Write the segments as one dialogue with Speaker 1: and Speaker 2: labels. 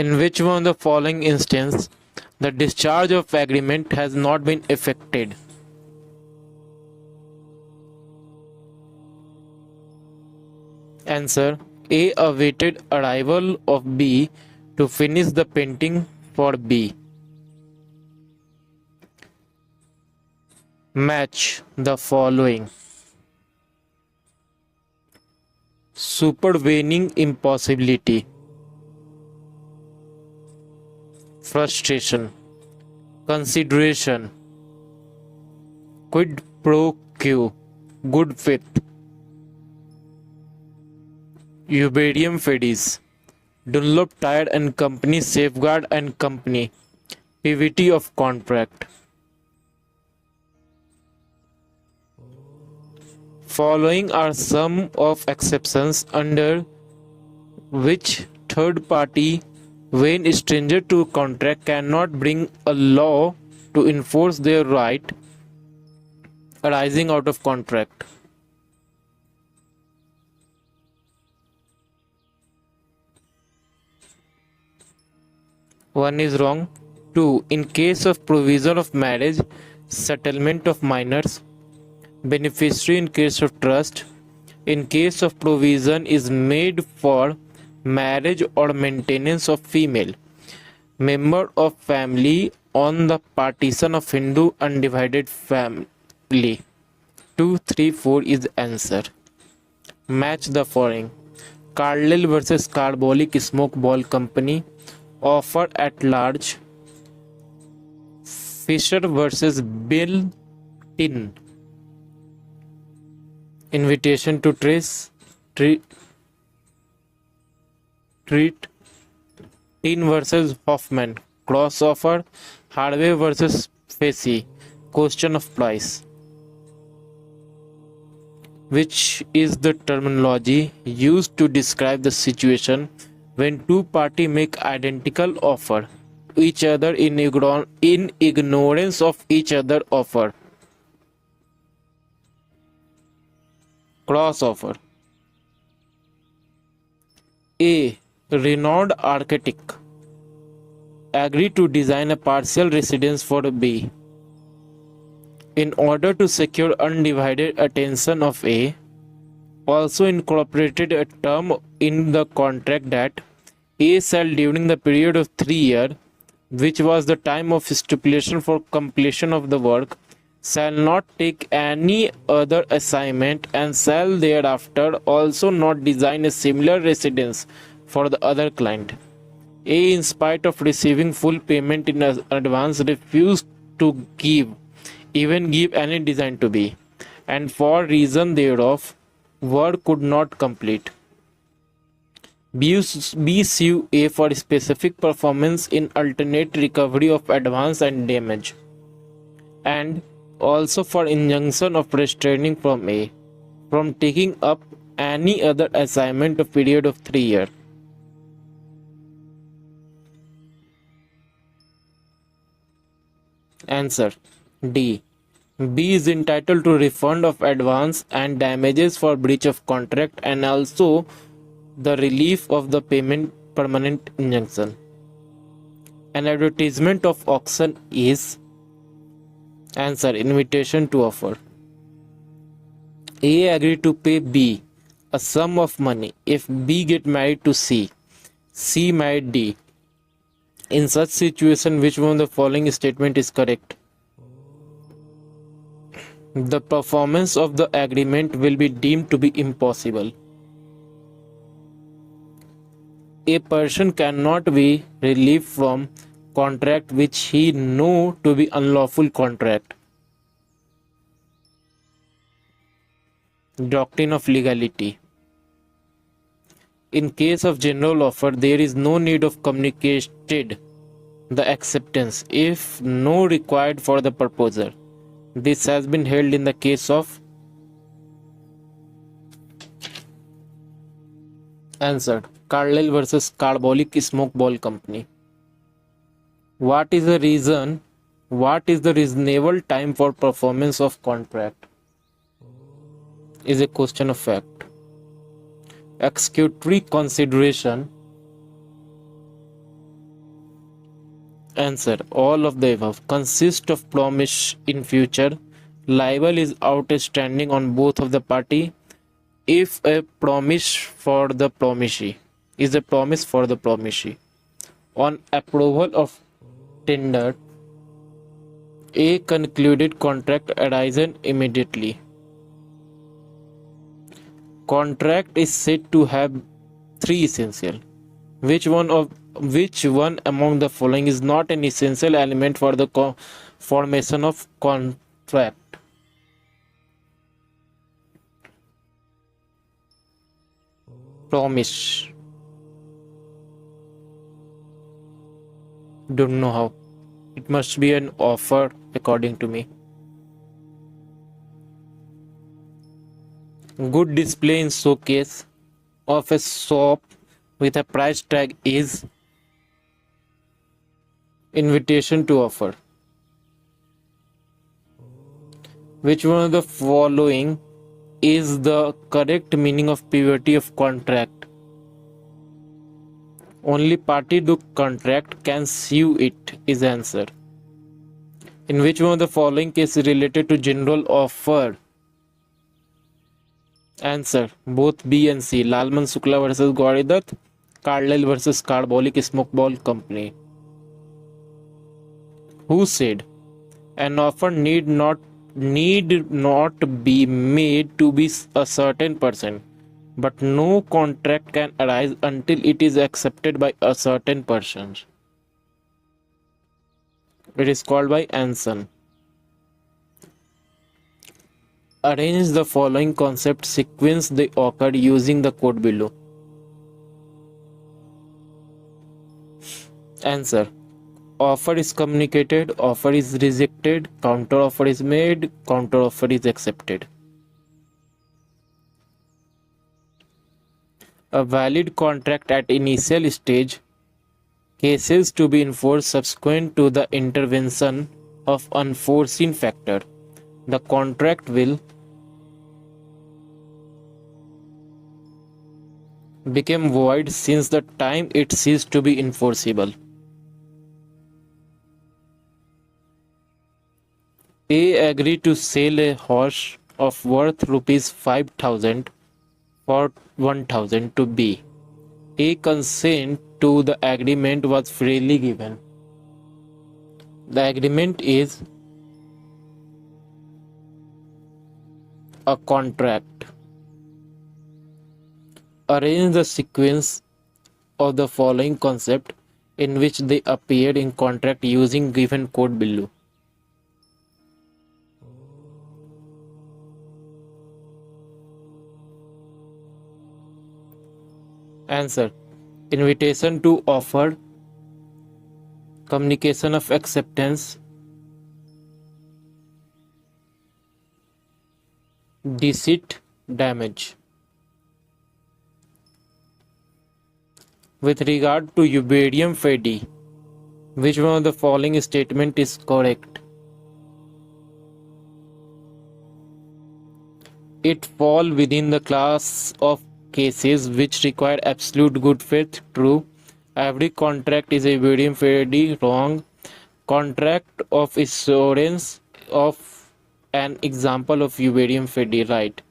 Speaker 1: In which one of the following instance the discharge of agreement has not been effected? Answer: A. Awaited arrival of B to finish the painting for B. Match the following: supervening impossibility, frustration, consideration, quid pro quo, good faith, Uberium Fidis, Dunlop Tire and Company, Safeguard and Company, PVT of contract. Following are some of exceptions under which third party, when stranger to contract, cannot bring a law to enforce their right arising out of contract. One is wrong. 2. In case of provision of marriage, settlement of minors, beneficiary in case of trust, in case of provision is made for marriage or maintenance of female member of family on the partition of Hindu undivided family. 2, 3, 4 is answer. Match the following: Carlyle versus Carbolic Smoke Ball Company, offer at large, Fisher versus Bill Tin, invitation to treat Tin versus Hoffman, cross offer, Harvey versus Facey, question of price. Which is the terminology used to describe the situation when two parties make identical offer to each other in ignorance of each other offer? Cross offer. A. Renowned architect agreed to design a partial residence for B. In order to secure undivided attention of A, also incorporated a term in the contract that A shall during the period of 3 years, which was the time of stipulation for completion of the work, shall not take any other assignment and shall thereafter also not design a similar residence for the other client. A, in spite of receiving full payment in advance, refused to give any design to B, and for reason thereof work could not complete. B sue A for specific performance in alternate recovery of advance and damage, and also for injunction of restraining from A from taking up any other assignment of period of 3 years. Answer: D. B is entitled to refund of advance and damages for breach of contract and also the relief of the payment permanent injunction. An advertisement of auction is answer: invitation to offer. A agreed to pay B a sum of money if B get married to C. C married D. In such situation, which one of the following statement is correct? The performance of the agreement will be deemed to be impossible. A person cannot be relieved from contract which he know to be unlawful contract. Doctrine of legality. In case of general offer, there is no need of communicated the acceptance if no required for the proposer. This has been held in the case of answered Carlyle versus Carbolic Smoke Ball Company. What is the reason? What is the reasonable time for performance of contract? Is a question of fact. Executory consideration Answer: all of the above. Consist of promise in future. Liable is outstanding on both of the party if a promise for the promisee is a promise for the promisee. On approval of tender, a concluded contract arises immediately. Contract is said to have three essential. Which one among the following is not an essential element for the formation of contract? Promise. Don't know how. It must be an offer, according to me. Good display in showcase of a shop with a price tag is invitation to offer. Which one of the following is the correct meaning of purity of contract? Only party to contract can sue it is answer. In which one of the following case is related to general offer? Answer: both B and C. Lalman Sukla versus Gauridat, Carlyle versus Carbolic Smokeball Company. Who said an offer need not be made to be a certain person, but no contract can arise until it is accepted by a certain person? It is called by Anson. Arrange the following concept sequence they occurred using the code below. Answer: offer is communicated, offer is rejected, counter offer is made, counter offer is accepted. A valid contract at initial stage, cases to be enforced subsequent to the intervention of unforeseen factor. The contract will become void since the time it ceased to be enforceable. A agreed to sell a horse of worth rupees 5,000 for 1,000 to B. A consent to the agreement was freely given. The agreement is a contract. Arrange the sequence of the following concept in which they appear in contract using given code below. Answer: invitation to offer, communication of acceptance, deceit, damage. With regard to Uberium Fedi, which one of the following statement is correct? It fall within the class of cases which require absolute good faith. True. Every contract is a Uberium Fedi. Wrong. Contract of assurance of an example of Uberium Fedi. Right.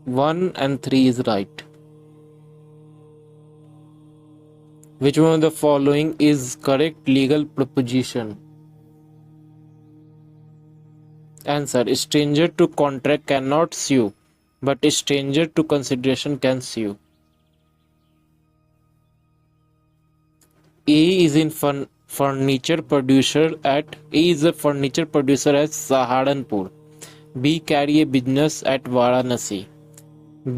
Speaker 1: 1 and 3 is right. Which one of the following is correct legal proposition? Answer: stranger to contract cannot sue, but a stranger to consideration can sue. A is a furniture producer at Saharanpur. B carry a business at Varanasi.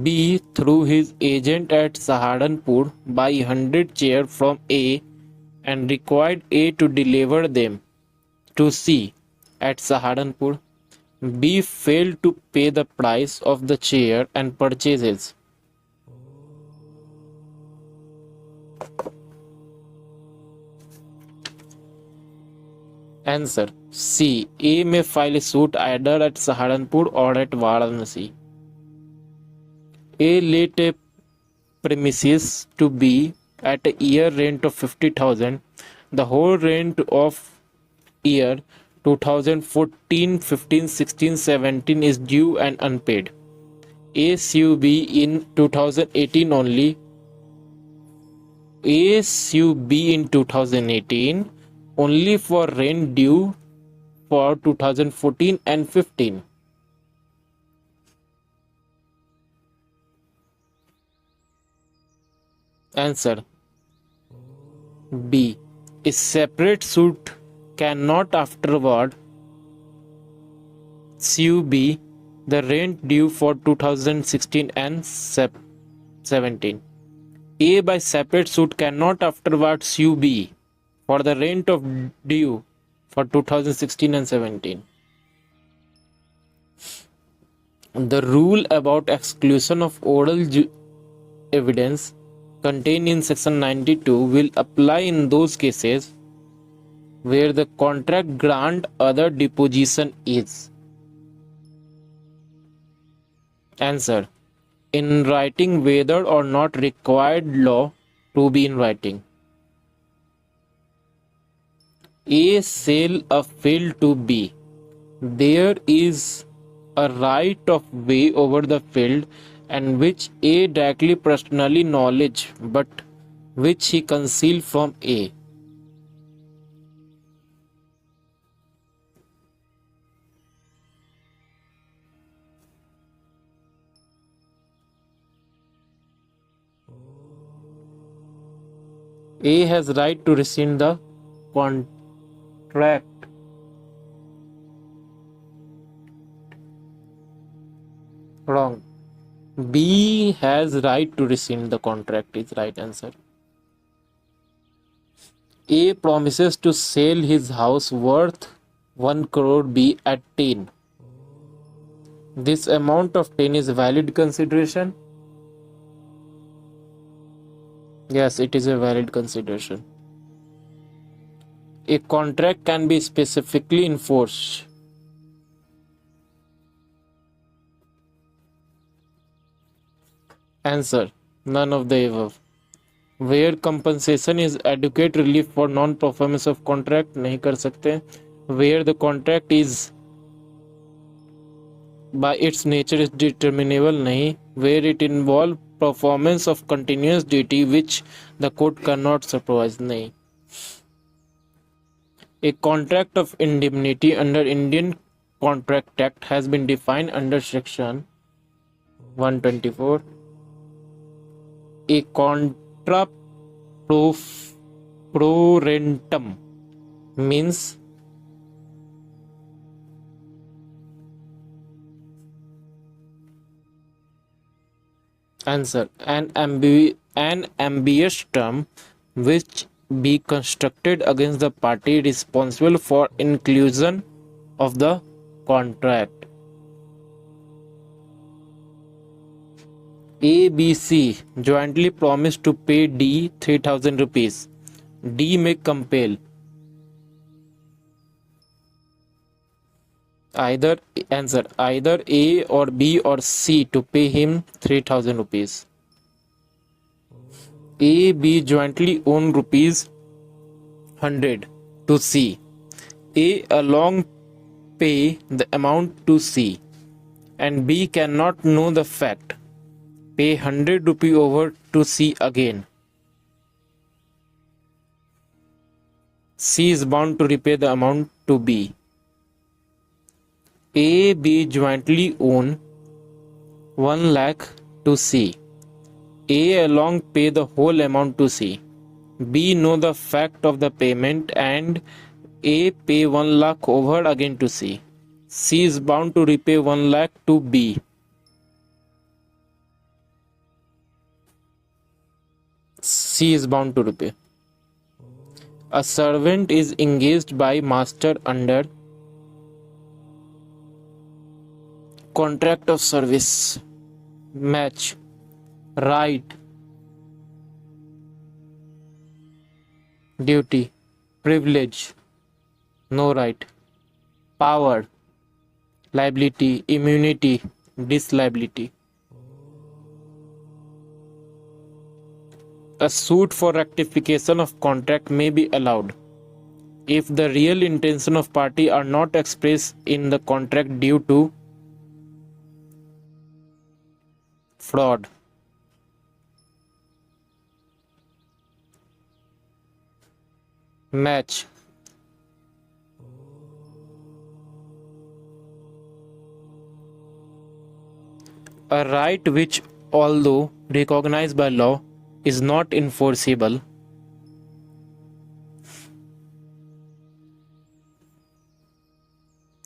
Speaker 1: B, through his agent at Saharanpur, buy 100 chairs from A and required A to deliver them to C at Saharanpur. B failed to pay the price of the chair and purchases. Answer: C. A may file a suit either at Saharanpur or at Varanasi. A let a premises to B at a year rent of 50,000. the whole rent of year 2014, 15, 16, 17 is due and unpaid. ASUB in 2018 only. ASUB in 2018 only for rent due for 2014 and 15. Answer B. A separate suit cannot afterward sue B the rent due for 2016 and 17. A by separate suit cannot afterward sue B for the rent of due for 2016 and 17. The rule about exclusion of oral evidence contained in section 92 will apply in those cases where the contract grant other deposition is. Answer. In writing whether or not required law to be in writing. A sell a field to B. There is a right of way over the field and which A directly personally knowledge but which he concealed from A. A has right to rescind the contract. Wrong. B has right to rescind the contract is right answer. A promises to sell his house worth 1 crore B at 10. This amount of 10 is valid consideration. Yes, it is a valid consideration. A contract can be specifically enforced. Answer. None of the above. Where compensation is adequate relief for non-performance of contract नहीं कर सकते. Where the contract is by its nature is determinable नहीं. Where it involves performance of continuous duty which the court cannot supervise नहीं. A contract of indemnity under Indian Contract Act has been defined under section 124. A contra pro rentum means answer an ambiguous term which be constructed against the party responsible for inclusion of the contract. A, B, C jointly promised to pay D 3000 rupees. D may compel either A or B or C to pay him 3000 rupees. A, B jointly own rupees 100 to C. A along pay the amount to C and B cannot know the fact. Pay 100 rupee over to C again. C is bound to repay the amount to B. A, B jointly own 1 lakh to C. A along pay the whole amount to C. B know the fact of the payment and A pay 1 lakh over again to C. C is bound to repay 1 lakh to B. C is bound to repay. A servant is engaged by master under contract of service. Match. Right. Duty. Privilege. No right. Power. Liability. Immunity. Disliability. A suit for rectification of contract may be allowed if the real intention of party are not expressed in the contract due to fraud. Match. A right which, although recognized by law, is not enforceable.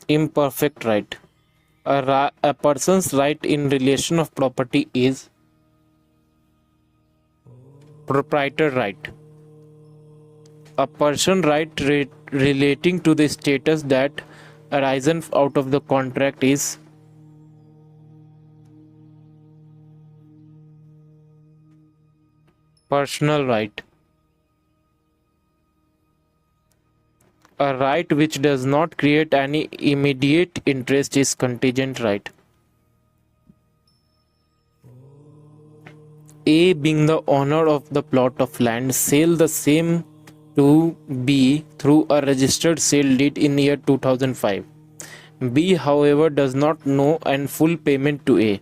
Speaker 1: Imperfect right. A person's right in relation of property is proprietor right. A person right relating to the status that arisen out of the contract is personal right. A right which does not create any immediate interest is contingent right. A, being the owner of the plot of land, sell the same to B through a registered sale deed in year 2005. B, however, does not know and full payment to A.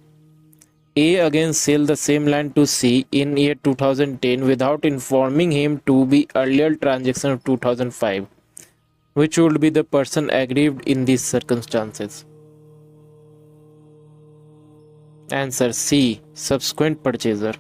Speaker 1: A again sell the same land to C in year 2010 without informing him to be earlier transaction of 2005. Which would be the person aggrieved in these circumstances? Answer C. Subsequent purchaser.